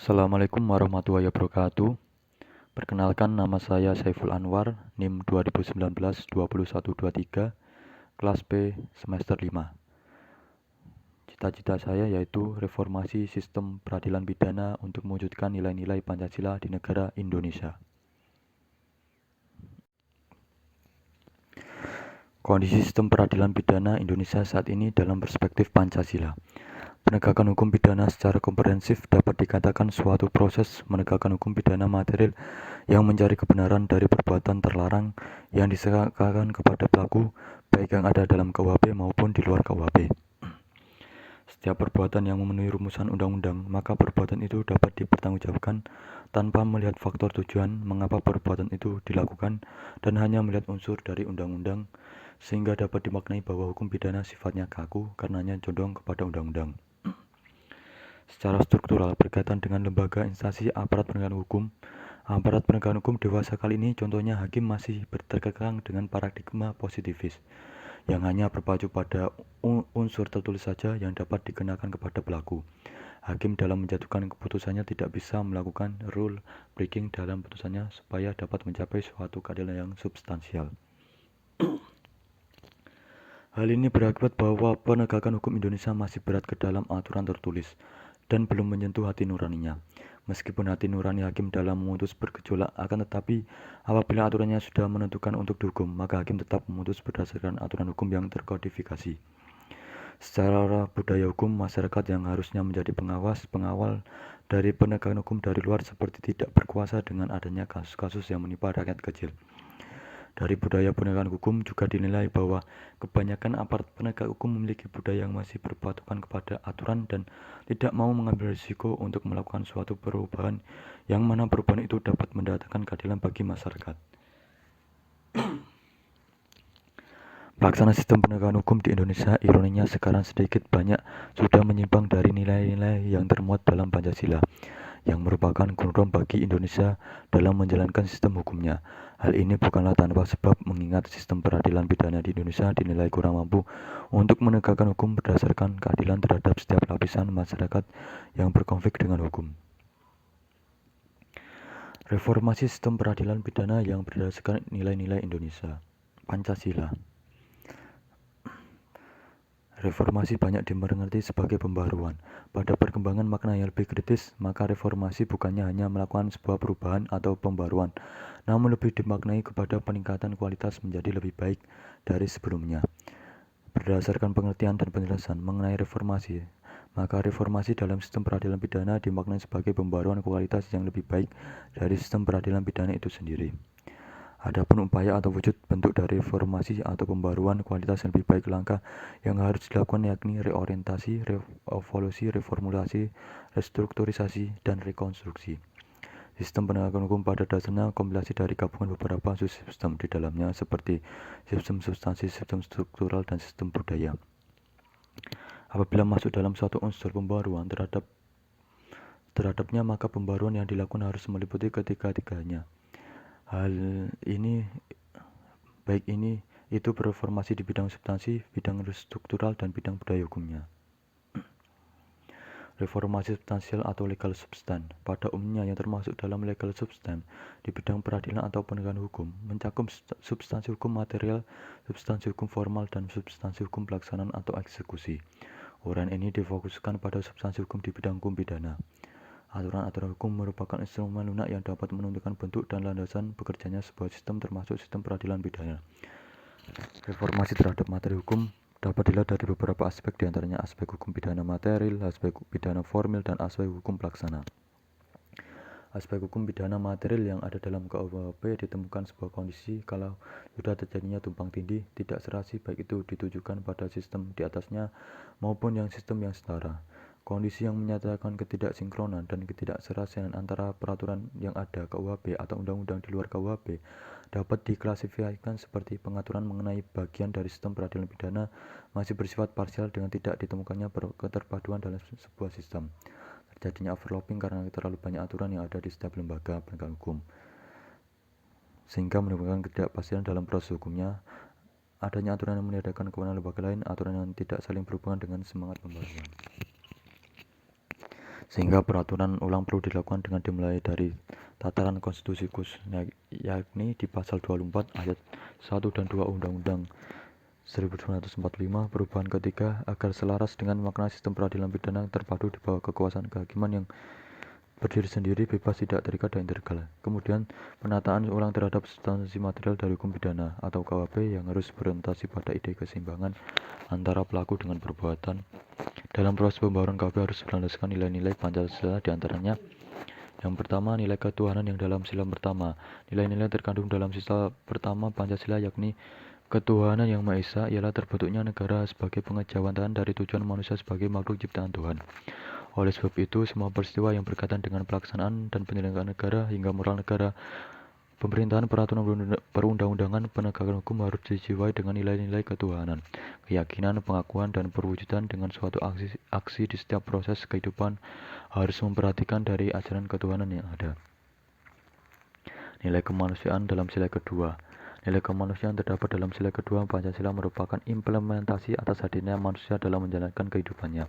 Assalamualaikum warahmatullahi wabarakatuh. Perkenalkan, nama saya Saiful Anwar, NIM 2019-2123, kelas B semester 5. Cita-cita saya yaitu reformasi sistem peradilan pidana untuk mewujudkan nilai-nilai Pancasila di negara Indonesia. Kondisi sistem peradilan pidana Indonesia saat ini dalam perspektif Pancasila. Penegakan hukum pidana secara komprehensif dapat dikatakan suatu proses menegakkan hukum pidana material yang mencari kebenaran dari perbuatan terlarang yang disangkakan kepada pelaku, baik yang ada dalam KUHP maupun di luar KUHP. Setiap perbuatan yang memenuhi rumusan undang-undang, maka perbuatan itu dapat dipertanggungjawabkan tanpa melihat faktor tujuan mengapa perbuatan itu dilakukan dan hanya melihat unsur dari undang-undang, sehingga dapat dimaknai bahwa hukum pidana sifatnya kaku karenanya condong kepada undang-undang. Secara struktural berkaitan dengan lembaga instansi aparat penegakan hukum, aparat penegakan hukum dewasa kali ini contohnya hakim masih terkekang dengan paradigma positivis yang hanya berpacu pada unsur tertulis saja yang dapat dikenakan kepada pelaku. Hakim dalam menjatuhkan keputusannya tidak bisa melakukan rule breaking dalam putusannya supaya dapat mencapai suatu keadilan yang substansial. Hal ini berakibat bahwa penegakan hukum Indonesia masih berat ke dalam aturan tertulis dan belum menyentuh hati nuraninya. Meskipun hati nurani hakim dalam memutus bergejolak, akan tetapi apabila aturannya sudah menentukan untuk dihukum, maka hakim tetap memutus berdasarkan aturan hukum yang terkodifikasi. Secara budaya hukum, masyarakat yang harusnya menjadi pengawal dari penegakan hukum dari luar seperti tidak berkuasa dengan adanya kasus-kasus yang menimpa rakyat kecil. Dari budaya penegakan hukum juga dinilai bahwa kebanyakan aparat penegak hukum memiliki budaya yang masih berpatokan kepada aturan dan tidak mau mengambil risiko untuk melakukan suatu perubahan yang mana perubahan itu dapat mendatangkan keadilan bagi masyarakat. Pelaksana sistem penegakan hukum di Indonesia ironinya sekarang sedikit banyak sudah menyimpang dari nilai-nilai yang termuat dalam Pancasila, yang merupakan kurun bagi Indonesia dalam menjalankan sistem hukumnya. Hal ini bukanlah tanpa sebab mengingat sistem peradilan pidana di Indonesia dinilai kurang mampu untuk menegakkan hukum berdasarkan keadilan terhadap setiap lapisan masyarakat yang berkonflik dengan hukum. Reformasi sistem peradilan pidana yang berdasarkan nilai-nilai Indonesia. Pancasila. Reformasi banyak dimengerti sebagai pembaruan. Pada perkembangan makna yang lebih kritis, maka reformasi bukannya hanya melakukan sebuah perubahan atau pembaruan, namun lebih dimaknai kepada peningkatan kualitas menjadi lebih baik dari sebelumnya. Berdasarkan pengertian dan penjelasan mengenai reformasi, maka reformasi dalam sistem peradilan pidana dimaknai sebagai pembaruan kualitas yang lebih baik dari sistem peradilan pidana itu sendiri. Adapun upaya atau wujud bentuk dari reformasi atau pembaruan kualitas yang lebih baik, langkah yang harus dilakukan yakni reorientasi, evolusi, reformulasi, restrukturisasi, dan rekonstruksi. Sistem penegakan hukum pada dasarnya kompilasi dari gabungan beberapa subsistem di dalamnya seperti sistem substansi, sistem struktural, dan sistem budaya. Apabila masuk dalam suatu unsur pembaruan terhadapnya, maka pembaruan yang dilakukan harus meliputi ketiga-tiganya. Hal ini baik itu bereformasi di bidang substansi, bidang struktural, dan bidang budaya hukumnya. Reformasi substansial atau legal substance pada umumnya yang termasuk dalam legal substance di bidang peradilan atau penegakan hukum mencakup substansi hukum material, substansi hukum formal, dan substansi hukum pelaksanaan atau eksekusi. Uraian ini difokuskan pada substansi hukum di bidang hukum pidana. Aturan-aturan hukum merupakan instrumen lunak yang dapat menentukan bentuk dan landasan bekerjanya sebuah sistem termasuk sistem peradilan pidana. Reformasi terhadap materi hukum dapat dilihat dari beberapa aspek, diantaranya aspek hukum pidana material, aspek pidana formil, dan aspek hukum pelaksana. Aspek hukum pidana material yang ada dalam KUHP ditemukan sebuah kondisi kalau sudah terjadinya tumpang tindih, tidak serasi, baik itu ditujukan pada sistem di atasnya maupun yang sistem yang setara. Kondisi yang menyatakan ketidaksinkronan dan ketidakserasian antara peraturan yang ada KUHP atau undang-undang di luar KUHP dapat diklasifikasikan seperti pengaturan mengenai bagian dari sistem peradilan pidana masih bersifat parsial dengan tidak ditemukannya keterpaduan dalam sebuah sistem. Terjadinya overlapping karena terlalu banyak aturan yang ada di setiap lembaga penegakan hukum, sehingga menimbulkan ketidakpastian dalam proses hukumnya. Adanya aturan yang meniadakan kewenangan lembaga lain, aturan yang tidak saling berhubungan dengan semangat pembaruan. sehingga peraturan ulang perlu dilakukan dengan dimulai dari tataran konstitusikus, yakni di pasal 24 ayat 1 dan 2 Undang-Undang 1945 perubahan ketiga agar selaras dengan makna sistem peradilan pidana terpadu di bawah kekuasaan kehakiman yang berdiri sendiri, bebas, tidak terikat, dan integral. Kemudian, penataan ulang terhadap substansi material dari hukum pidana atau KUHP yang harus berorientasi pada ide keseimbangan antara pelaku dengan perbuatan. Dalam proses pembaharuan KUHP harus berlandaskan nilai-nilai Pancasila, diantaranya yang pertama, nilai ketuhanan yang dalam sila pertama. Nilai-nilai terkandung dalam sila pertama Pancasila yakni ketuhanan yang Maha Esa ialah terbentuknya negara sebagai pengejawatan dari tujuan manusia sebagai makhluk ciptaan Tuhan. Oleh sebab itu, semua peristiwa yang berkaitan dengan pelaksanaan dan penyelenggaraan negara hingga moral negara, pemerintahan, peraturan perundang-undangan, penegakan hukum harus dijiwai dengan nilai-nilai ketuhanan, keyakinan, pengakuan, dan perwujudan dengan suatu aksi di setiap proses kehidupan harus memperhatikan dari ajaran ketuhanan yang ada. Nilai kemanusiaan dalam sila kedua. Nilai kemanusiaan terdapat dalam sila kedua Pancasila merupakan implementasi atas hadirnya manusia dalam menjalankan kehidupannya.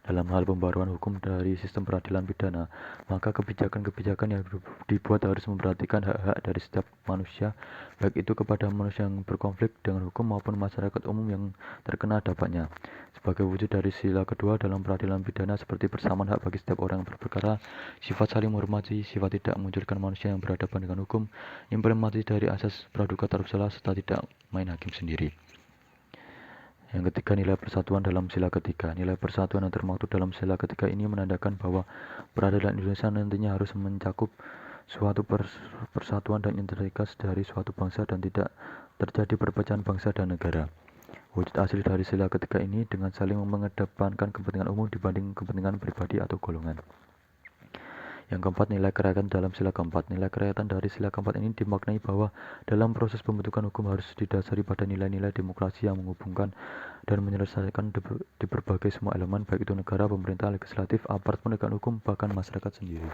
Dalam hal pembaruan hukum dari sistem peradilan pidana, maka kebijakan-kebijakan yang dibuat harus memperhatikan hak-hak dari setiap manusia, baik itu kepada manusia yang berkonflik dengan hukum maupun masyarakat umum yang terkena dampaknya. Sebagai wujud dari sila kedua dalam peradilan pidana seperti persamaan hak bagi setiap orang yang berperkara, sifat saling menghormati, sifat tidak memunculkan manusia yang berhadapan dengan hukum, implementasi dari asas praduga tak bersalah serta tidak main hakim sendiri. Yang ketiga, nilai persatuan dalam sila ketiga. Nilai persatuan yang termaktub dalam sila ketiga ini menandakan bahwa peradilan Indonesia nantinya harus mencakup suatu persatuan dan integritas dari suatu bangsa dan tidak terjadi perpecahan bangsa dan negara. Wujud asli dari sila ketiga ini dengan saling mengedepankan kepentingan umum dibanding kepentingan pribadi atau golongan. Yang keempat, nilai kerakyatan dalam sila keempat. Nilai kerakyatan dari sila keempat ini dimaknai bahwa dalam proses pembentukan hukum harus didasari pada nilai-nilai demokrasi yang menghubungkan dan menyelesaikan di berbagai semua elemen, baik itu negara, pemerintah, legislatif, aparat penegak hukum, bahkan masyarakat sendiri.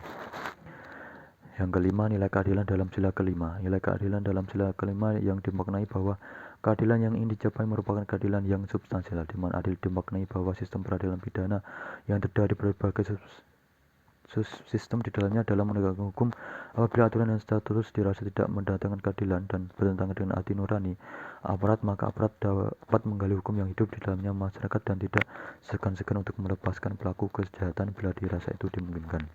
Yang kelima, nilai keadilan dalam sila kelima. Nilai keadilan dalam sila kelima yang dimaknai bahwa keadilan yang ingin dicapai merupakan keadilan yang substansial, di mana adil dimaknai bahwa sistem peradilan pidana yang terdiri dari berbagai sistem di dalamnya dalam menegakkan hukum. Apabila aturan dan status dirasa tidak mendatangkan keadilan dan bertentangan dengan hati nurani aparat, maka aparat dapat menggali hukum yang hidup di dalamnya masyarakat dan tidak segan-segan untuk melepaskan pelaku kejahatan bila dirasa itu dimungkinkan.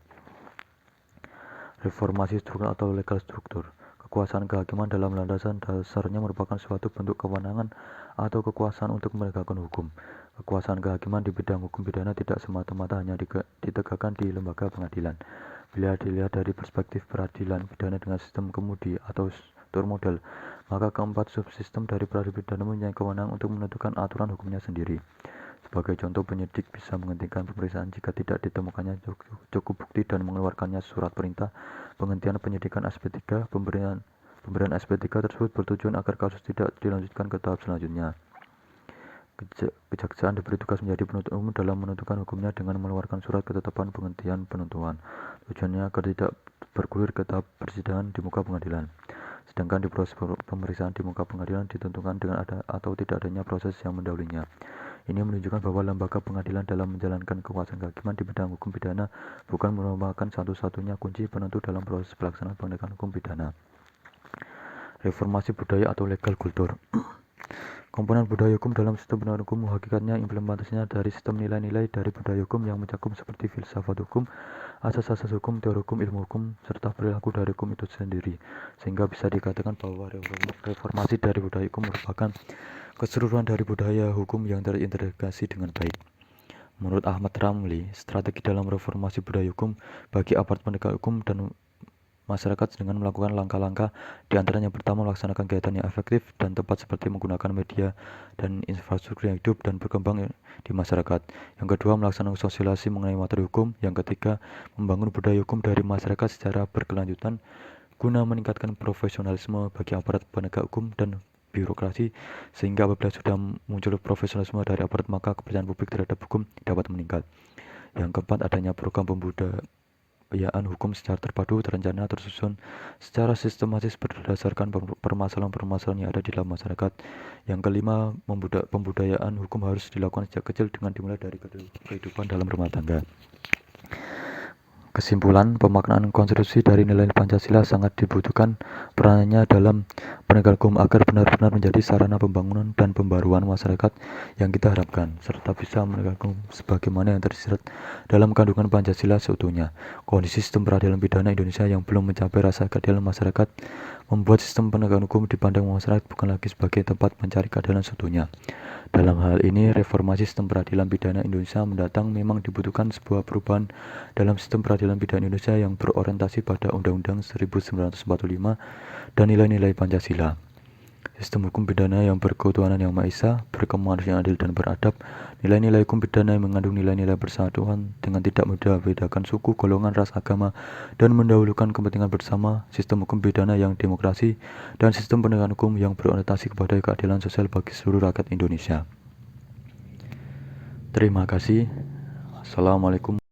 Reformasi struktur atau legal struktur. Kekuasaan kehakiman dalam landasan dasarnya merupakan suatu bentuk kewenangan atau kekuasaan untuk menegakkan hukum. Kekuasaan kehakiman di bidang hukum pidana tidak semata-mata hanya ditegakkan di lembaga pengadilan. Bila dilihat dari perspektif peradilan pidana dengan sistem kemudi atau struktur model, maka keempat subsistem dari peradilan pidana mempunyai kewenangan untuk menentukan aturan hukumnya sendiri. Sebagai contoh, penyidik bisa menghentikan pemeriksaan jika tidak ditemukannya cukup bukti dan mengeluarkannya surat perintah penghentian penyidikan SP3. Pemberian SP3 tersebut bertujuan agar kasus tidak dilanjutkan ke tahap selanjutnya. Kejaksaan diberi tugas menjadi penuntut umum dalam menentukan hukumnya dengan mengeluarkan surat ketetapan penghentian penuntutan. Tujuannya agar tidak bergulir ke tahap persidangan di muka pengadilan. Sedangkan di proses pemeriksaan di muka pengadilan ditentukan dengan ada atau tidak adanya proses yang mendahulunya. Ini menunjukkan bahwa lembaga pengadilan dalam menjalankan kekuasaan kehakiman di bidang hukum pidana bukan merupakan satu-satunya kunci penentu dalam proses pelaksanaan penegakan hukum pidana. Reformasi budaya atau legal kultur. Komponen budaya hukum dalam sistem penegakan hukum hakikatnya implementasinya dari sistem nilai-nilai dari budaya hukum yang mencakup seperti filsafat hukum, asas-asas hukum, teori hukum, ilmu hukum, serta perilaku dari hukum itu sendiri. Sehingga bisa dikatakan bahwa reformasi dari budaya hukum merupakan keseluruhan dari budaya hukum yang terintegrasi dengan baik. Menurut Ahmad Ramli, strategi dalam reformasi budaya hukum bagi aparat penegak hukum dan masyarakat dengan melakukan langkah-langkah, di antaranya pertama melaksanakan kegiatan yang efektif dan tepat seperti menggunakan media dan infrastruktur yang hidup dan berkembang di masyarakat. Yang kedua, melaksanakan sosialisasi mengenai materi hukum. Yang ketiga, membangun budaya hukum dari masyarakat secara berkelanjutan guna meningkatkan profesionalisme bagi aparat penegak hukum dan birokrasi, sehingga apabila sudah muncul profesionalisme dari aparat maka kepercayaan publik terhadap hukum dapat meningkat. Yang keempat, adanya program pembudayaan hukum secara terpadu, terencana, tersusun secara sistematis berdasarkan permasalahan-permasalahan yang ada di dalam masyarakat. Yang kelima, pembudayaan hukum harus dilakukan sejak kecil dengan dimulai dari kehidupan dalam rumah tangga. Kesimpulan, pemaknaan konstruksi dari nilai Pancasila sangat dibutuhkan perannya dalam penegakan hukum agar benar-benar menjadi sarana pembangunan dan pembaruan masyarakat yang kita harapkan, serta bisa menegakkan hukum sebagaimana yang tersirat dalam kandungan Pancasila seutuhnya. Kondisi sistem peradilan pidana Indonesia yang belum mencapai rasa keadilan masyarakat membuat sistem penegakan hukum dipandang masyarakat bukan lagi sebagai tempat mencari keadilan seutuhnya. Dalam hal ini, reformasi sistem peradilan pidana Indonesia mendatang memang dibutuhkan sebuah perubahan dalam sistem peradilan pidana Indonesia yang berorientasi pada Undang-Undang 1945 dan nilai-nilai Pancasila. Sistem hukum pidana yang berketuhanan yang Maha Esa, berkemanusiaan yang adil dan beradab, nilai-nilai hukum pidana yang mengandung nilai-nilai persatuan dengan tidak membedakan suku, golongan, ras, agama, dan mendahulukan kepentingan bersama, sistem hukum pidana yang demokrasi, dan sistem penegakan hukum yang berorientasi kepada keadilan sosial bagi seluruh rakyat Indonesia. Terima kasih. Assalamualaikum.